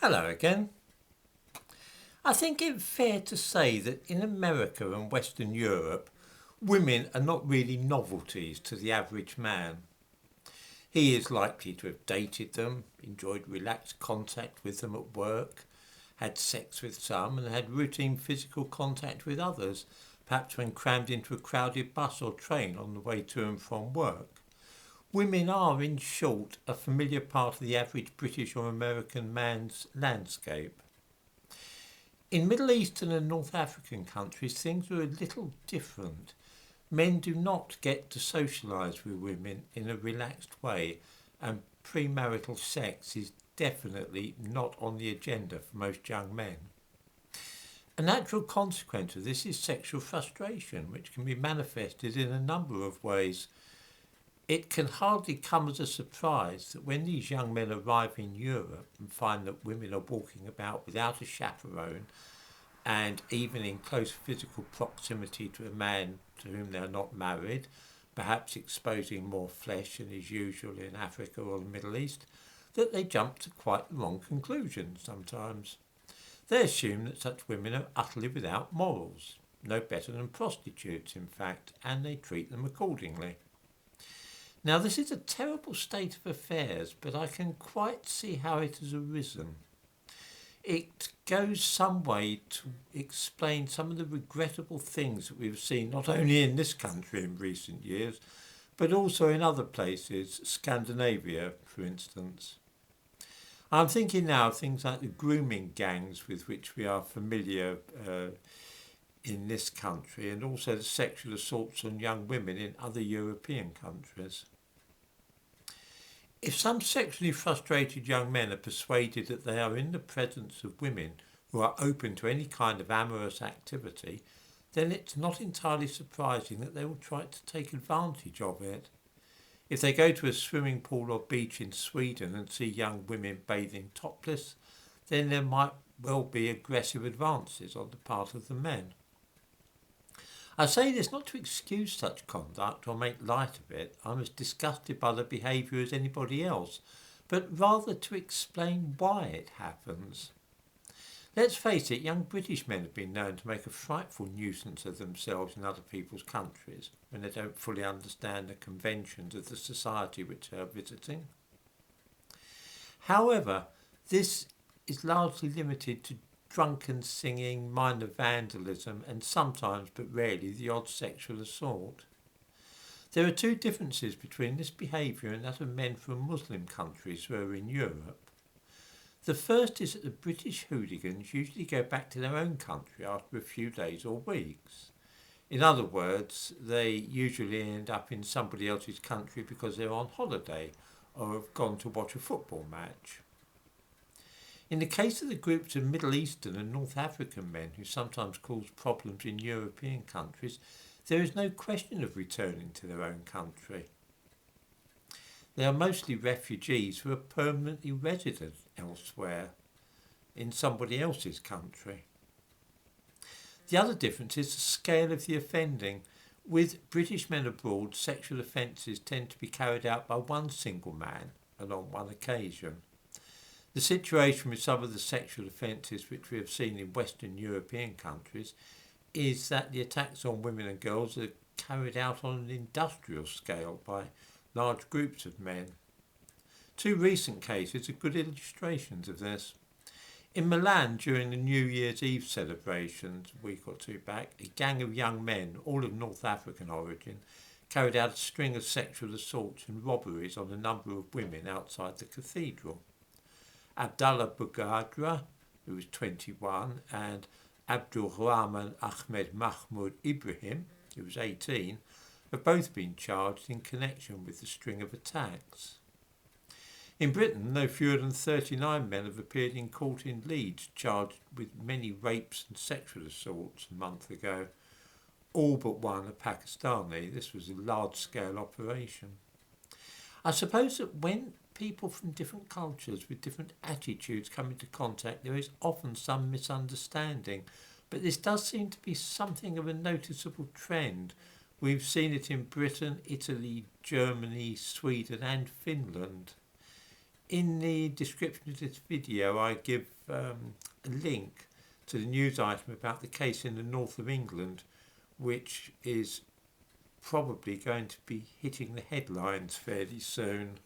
Hello again. I think it's fair to say that in America and Western Europe, women are not really novelties to the average man. He is likely to have dated them, enjoyed relaxed contact with them at work, had sex with some, and had routine physical contact with others, perhaps when crammed into a crowded bus or train on the way to and from work. Women are, in short, a familiar part of the average British or American man's landscape. In Middle Eastern and North African countries, things are a little different. Men do not get to socialise with women in a relaxed way, and premarital sex is definitely not on the agenda for most young men. A natural consequence of this is sexual frustration, which can be manifested in a number of ways. It can hardly come as a surprise that when these young men arrive in Europe and find that women are walking about without a chaperone and even in close physical proximity to a man to whom they are not married, perhaps exposing more flesh than is usual in Africa or the Middle East, that they jump to quite the wrong conclusions sometimes. They assume that such women are utterly without morals, no better than prostitutes in fact, and they treat them accordingly. Now, this is a terrible state of affairs, but I can quite see how it has arisen. It goes some way to explain some of the regrettable things that we've seen not only in this country in recent years, but also in other places, Scandinavia, for instance. I'm thinking now of things like the grooming gangs with which we are familiar in this country, and also the sexual assaults on young women in other European countries. If some sexually frustrated young men are persuaded that they are in the presence of women who are open to any kind of amorous activity, then it's not entirely surprising that they will try to take advantage of it. If they go to a swimming pool or beach in Sweden and see young women bathing topless, then there might well be aggressive advances on the part of the men. I say this not to excuse such conduct or make light of it. I'm as disgusted by the behaviour as anybody else, but rather to explain why it happens. Let's face it, young British men have been known to make a frightful nuisance of themselves in other people's countries when they don't fully understand the conventions of the society which they are visiting. However, this is largely limited to drunken singing, minor vandalism, and sometimes, but rarely, the odd sexual assault. There are two differences between this behaviour and that of men from Muslim countries who are in Europe. The first is that the British hooligans usually go back to their own country after a few days or weeks. In other words, they usually end up in somebody else's country because they're on holiday or have gone to watch a football match. In the case of the groups of Middle Eastern and North African men who sometimes cause problems in European countries, there is no question of returning to their own country. They are mostly refugees who are permanently resident elsewhere, in somebody else's country. The other difference is the scale of the offending. With British men abroad, sexual offences tend to be carried out by one single man and on one occasion. The situation with some of the sexual offences which we have seen in Western European countries is that the attacks on women and girls are carried out on an industrial scale by large groups of men. Two recent cases are good illustrations of this. In Milan, during the New Year's Eve celebrations a week or two back, a gang of young men, all of North African origin, carried out a string of sexual assaults and robberies on a number of women outside the cathedral. Abdallah Bugadra, who was 21, and Abdul Rahman Ahmed Mahmoud Ibrahim, who was 18, have both been charged in connection with the string of attacks. In Britain, no fewer than 39 men have appeared in court in Leeds, charged with many rapes and sexual assaults a month ago. All but one are Pakistani. This was a large-scale operation. I suppose that when people from different cultures with different attitudes come into contact, there is often some misunderstanding, but this does seem to be something of a noticeable trend. We've seen it in Britain, Italy, Germany, Sweden and Finland. In the description of this video, I give a link to the news item about the case in the north of England, which is probably going to be hitting the headlines fairly soon.